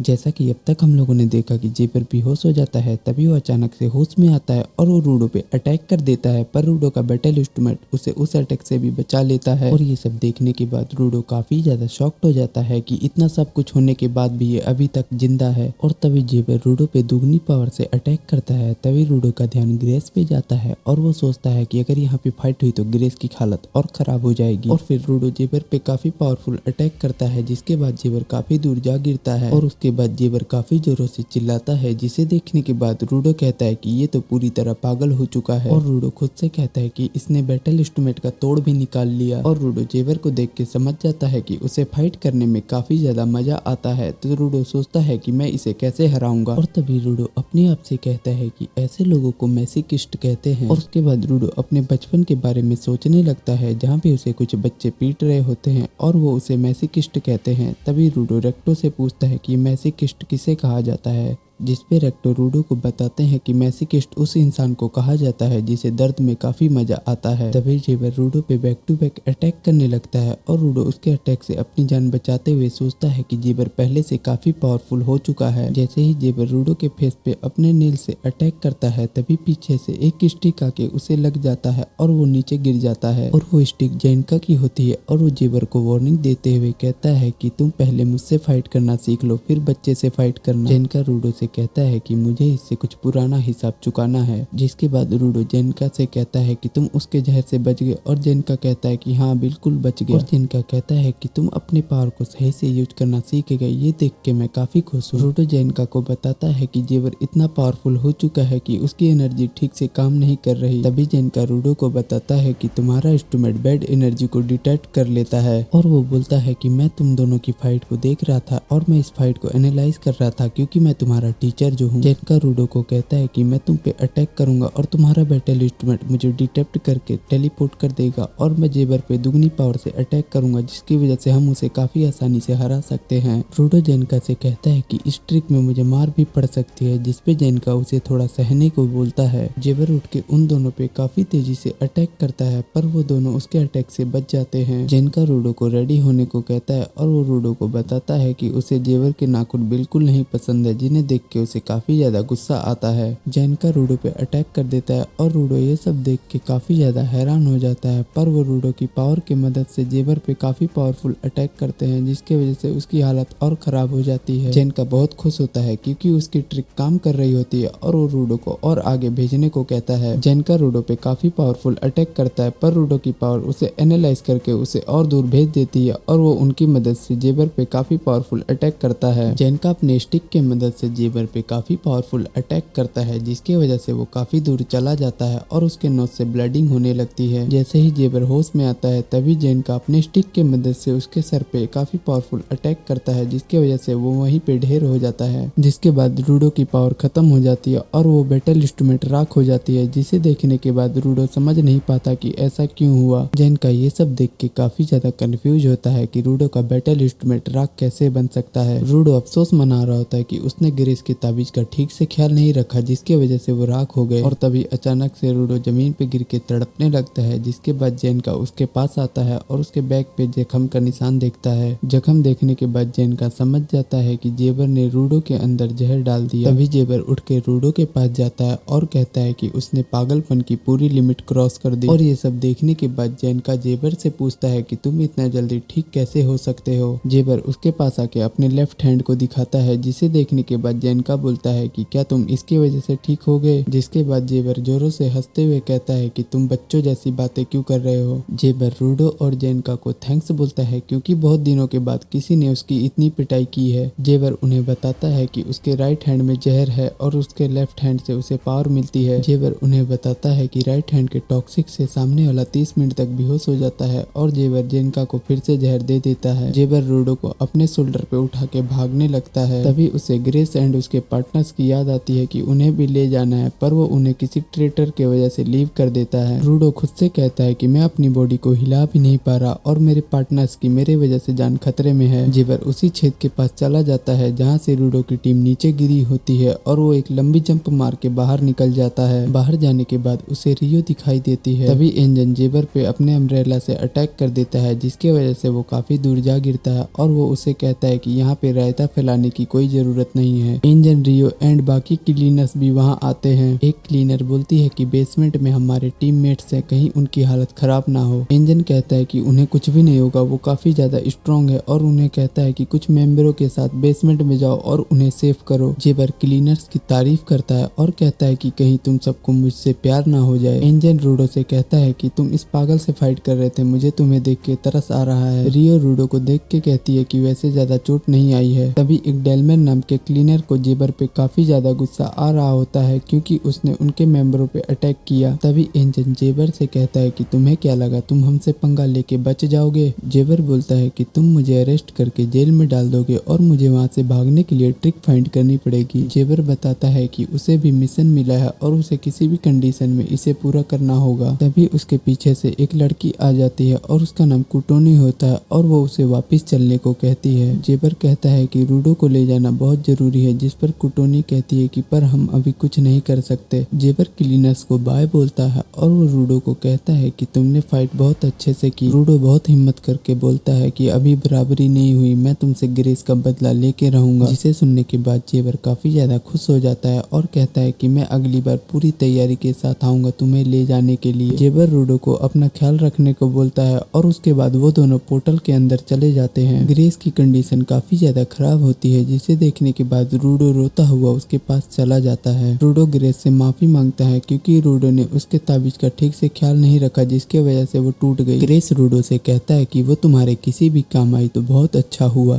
जैसा कि अब तक हम लोगों ने देखा कि जेबर बेहोश हो जाता है, तभी वो अचानक से होश में आता है और वो रूडो पे अटैक कर देता है, पर रूडो का बैटल इंस्ट्रूमेंट उसे उस अटैक से भी बचा लेता है। और ये सब देखने के बाद रूडो काफी ज्यादा शॉक्ड हो जाता है कि इतना सब कुछ होने के बाद भी ये अभी तक जिंदा है। और तभी जेबर रूडो पे दुगनी पावर से अटैक करता है। तभी रूडो का ध्यान ग्रेस पे जाता है और वो सोचता है कि अगर यहाँ पे फाइट हुई तो ग्रेस की हालत और खराब हो जाएगी। और फिर रूडो जेबर पे काफी पावरफुल अटैक करता है, जिसके बाद जेबर काफी दूर जा गिरता है। और उसके बाद जेबर काफी जोरों से चिल्लाता है, जिसे देखने के बाद रूडो कहता है कि ये तो पूरी तरह पागल हो चुका है। और रूडो खुद से कहता है कि इसने बैटल इंस्ट्रूमेंट का तोड़ भी निकाल लिया। और रूडो जेबर को देख के समझ जाता है कि उसे फाइट करने में काफी ज्यादा मजा आता है। तो रूडो सोचता है कि मैं इसे कैसे हराऊंगा। और तभी रूडो अपने आप से कहता है कि ऐसे लोगों को मैसोकिस्ट कहते हैं। और उसके बाद रूडो अपने बचपन के बारे में सोचने लगता है, जहाँ पे उसे कुछ बच्चे पीट रहे होते हैं और वो उसे मैसोकिस्ट कहते हैं। तभी रूडो रेक्टो से पूछता है कि मैसोकिस्ट किसे कहा जाता है, जिस पे रेक्टो रूडो को बताते हैं कि मैसोकिस्ट उस इंसान को कहा जाता है जिसे दर्द में काफी मजा आता है। तभी जेबर रूडो पे बैक टू बैक अटैक करने लगता है और रूडो उसके अटैक से अपनी जान बचाते हुए सोचता है कि जेबर पहले से काफी पावरफुल हो चुका है। जैसे ही जेबर रूडो के फेस पे अपने नेल से अटैक करता है, तभी पीछे से एक स्टिक आके उसे लग जाता है और वो नीचे गिर जाता है। और वो स्टिक जेनका की होती है और वो जेबर को वार्निंग देते हुए कहता है कि तुम पहले मुझसे फाइट करना सीख लो, फिर बच्चे से फाइट करना। जेनका रूडो से कहता है कि मुझे इससे कुछ पुराना हिसाब चुकाना है। जिसके बाद रूडो जेनका से कहता है कि तुम उसके जहर से बच गए। और जेनका कहता है कि हाँ बिल्कुल बच गया। और जेनका कहता है कि तुम अपने पावर को सही से यूज करना सीख गए, ये देख के मैं काफी खुश हूँ। रूडो जेनका को बताता है कि जेबर इतना पावरफुल हो चुका है कि उसकी एनर्जी ठीक से काम नहीं कर रही। तभी जेनका रूडो को बताता है कि तुम्हारा इंस्ट्रूमेंट बैड एनर्जी को डिटेक्ट कर लेता है। और वो बोलता है कि मैं तुम दोनों की फाइट को देख रहा था और मैं इस फाइट को एनालाइज कर रहा था, क्योंकि मैं तुम्हारा टीचर जो हूँ। जेनका रूडो को कहता है कि मैं तुम पे अटैक करूंगा और तुम्हारा बैटल इंस्ट्रूमेंट मुझे डिटेक्ट करके टेलीपोर्ट कर देगा और मैं जेबर पे दुगनी पावर से अटैक करूंगा, जिसकी वजह से हम उसे काफी आसानी से हरा सकते हैं। रूडो जेनका से कहता है कि इस ट्रिक में मुझे मार भी पड़ सकती है, जिसपे जेनका उसे थोड़ा सहने को बोलता है। जेबर उठ के उन दोनों पे काफी तेजी से अटैक करता है, पर वो दोनों उसके अटैक से बच जाते हैं। जेनका रूडो को रेडी होने को कहता है और वो रूडो को बताता है कि उसे जेबर के नाखून बिल्कुल नहीं पसंद है, जिन्हें देख के उसे काफी ज्यादा गुस्सा आता है। जेनका रूडो पे अटैक कर देता है और रूडो ये सब देख के काफी ज्यादा हैरान हो जाता है, पर वो रूडो की पावर की मदद से जेबर पे काफी पावरफुल अटैक करते हैं, जिसकी वजह से उसकी हालत और खराब हो जाती है। जेनका बहुत खुश होता है क्योंकि उसकी ट्रिक काम कर रही होती है और वो रूडो को और आगे भेजने को कहता है। जेनका रूडो पे काफी पावरफुल अटैक करता है, पर रूडो की पावर उसे एनालाइज करके उसे और दूर भेज देती है और वो उनकी मदद से जेबर पे काफी पावरफुल अटैक करता है। जेनका अपने स्टिक के मदद से जेबर पे काफी पावरफुल अटैक करता है, जिसकी वजह से वो काफी दूर चला जाता है और उसके नोज से ब्लीडिंग होने लगती है। जैसे ही जेबर होश में आता है, तभी जेनका अपने स्टिक के मदद से उसके सर पे काफी पावरफुल अटैक करता है, जिसकी वजह से वो वहीं पे ढेर हो जाता है। जिसके बाद रूडो की पावर खत्म हो जाती है और वो बैटल इंस्ट्रूमेंट राख हो जाती है, जिसे देखने के बाद रूडो समझ नहीं पाता कि ऐसा क्यों हुआ। जेनका ये सब देख के काफी ज्यादा कंफ्यूज होता है कि रूडो का बैटल इंस्ट्रूमेंट राख कैसे बन सकता है। रूडो अफसोस मना रहा होता है कि उसने ग्रेस की ताबीज का ठीक से ख्याल नहीं रखा, जिसकी वजह से वो राख हो गए। और तभी अचानक से रूडो जमीन पे गिर के तड़पने लगता है, जिसके बाद जेनका उसके पास आता है और उसके बैक पे जख्म का निशान देखता है। जख्म देखने के बाद जेनका समझ जाता है कि जेबर ने रूडो के अंदर जहर डाल दिया। तभी जेबर उठ के रूडो के पास जाता है और कहता है कि उसने पागलपन की पूरी लिमिट क्रॉस कर दी। और ये सब देखने के बाद जेनका जेबर से पूछता है कि तुम इतना जल्दी ठीक कैसे हो सकते हो। जेबर उसके पास आके अपने लेफ्ट हैंड को दिखाता है, जिसे देखने के बाद जेनका बोलता है कि क्या तुम इसकी वजह से ठीक हो गए। जिसके बाद जेबर जोरों से हंसते हुए कहता है कि तुम बच्चों जैसी बातें क्यों कर रहे हो। जेबर रूडो और जेनका को थैंक्स बोलता है, क्योंकि बहुत दिनों के बाद किसी ने उसकी इतनी पिटाई की है। जेबर उन्हें बताता है कि उसके राइट हैंड में जहर है और उसके लेफ्ट हैंड से उसे पावर मिलती है। जेबर उन्हें बताता है कि राइट हैंड के टॉक्सिक से सामने वाला 30 मिनट तक बेहोश हो जाता है और जेबर जेनका को फिर से जहर दे देता है। जेबर रूडो को अपने शोल्डर पे उठा के भागने लगता है। तभी उसे ग्रेस एंड उसके पार्टनर्स की याद आती है कि उन्हें भी ले जाना है, पर वो उन्हें किसी ट्रेटर के वजह से लीव कर देता है। रूडो खुद से कहता है कि मैं अपनी बॉडी को हिला भी नहीं पा रहा और मेरे पार्टनर्स की मेरे वजह से जान खतरे में है। जेवर उसी छेद के पास चला जाता है जहाँ से रूडो की टीम नीचे गिरी होती है और वो एक लंबी जंप मार के बाहर निकल जाता है। बाहर जाने के बाद उसे रियो दिखाई देती है। तभी एंजन जेवर पे अपने अम्ब्रेला से अटैक कर देता है, जिसके वजह से वो काफी दूर जा गिरता है और वो उसे कहता है कि यहाँ पे रायता फैलाने की कोई जरूरत नहीं है। एंजन, रियो एंड बाकी क्लीनर्स भी वहाँ आते हैं। एक क्लीनर बोलती है कि बेसमेंट में हमारे टीममेट्स हैं, कहीं उनकी हालत खराब ना हो। एंजन कहता है कि उन्हें कुछ भी नहीं होगा, वो काफी ज्यादा स्ट्रॉन्ग है और उन्हें कहता है कि कुछ मेंबरों के साथ बेसमेंट में जाओ और उन्हें सेव करो। जेवर क्लीनर्स की तारीफ करता है और कहता है कि कहीं तुम सबको मुझसे प्यार ना हो जाए। एंजन रूडो से कहता है कि तुम इस पागल से फाइट कर रहे थे, मुझे तुम्हें देख के तरस आ रहा है। रियो रूडो को देख के कहती है कि वैसे ज्यादा चोट नहीं आई है। तभी एक डेलमैन नाम के क्लीनर को जेवर पे काफी ज्यादा गुस्सा आ रहा होता है क्योंकि उसने उनके मेंबरों पे अटैक किया। तभी एंजन जेवर से कहता है कि तुम्हें क्या लगा तुम हमसे पंगा लेके बच जाओगे। जेवर बोलता है कि तुम मुझे अरेस्ट करके जेल में डाल दोगे और मुझे वहाँ से भागने के लिए ट्रिक फाइंड करनी पड़ेगी। जेवर बताता है कि उसे भी मिशन मिला है और उसे किसी भी कंडीशन में इसे पूरा करना होगा। तभी उसके पीछे से एक लड़की आ जाती है और उसका नाम कुटोनी होता है और वो उसे वापस चलने को कहती है। जेवर कहता है कि रूडो को ले जाना बहुत जरूरी है, जिस पर कुटोनी कहती है कि पर हम अभी कुछ नहीं कर सकते। जेवर क्लीनर्स को बाय बोलता है और वो रूडो को कहता है कि तुमने फाइट बहुत अच्छे से की। रूडो बहुत हिम्मत करके बोलता है कि अभी बराबरी नहीं हुई, मैं तुमसे ग्रेस का बदला लेके रहूंगा। जिसे सुनने के बाद जेवर काफी ज्यादा खुश हो जाता है और कहता है कि मैं अगली बार पूरी तैयारी के साथ आऊंगा तुम्हें ले जाने के लिए। जेवर रूडो को अपना ख्याल रखने को बोलता है और उसके बाद वो दोनों पोर्टल के अंदर चले जाते हैं। ग्रेस की कंडीशन काफी ज्यादा खराब होती है, जिसे देखने के बाद रूडो रोता हुआ उसके पास चला जाता है। रूडो ग्रेस से माफी मांगता है क्योंकि रूडो ने उसके ताबीज का ठीक से ख्याल नहीं रखा, जिसके वजह से वो टूट गई। ग्रेस रूडो से कहता है कि वो तुम्हारे किसी भी काम आई तो बहुत अच्छा हुआ।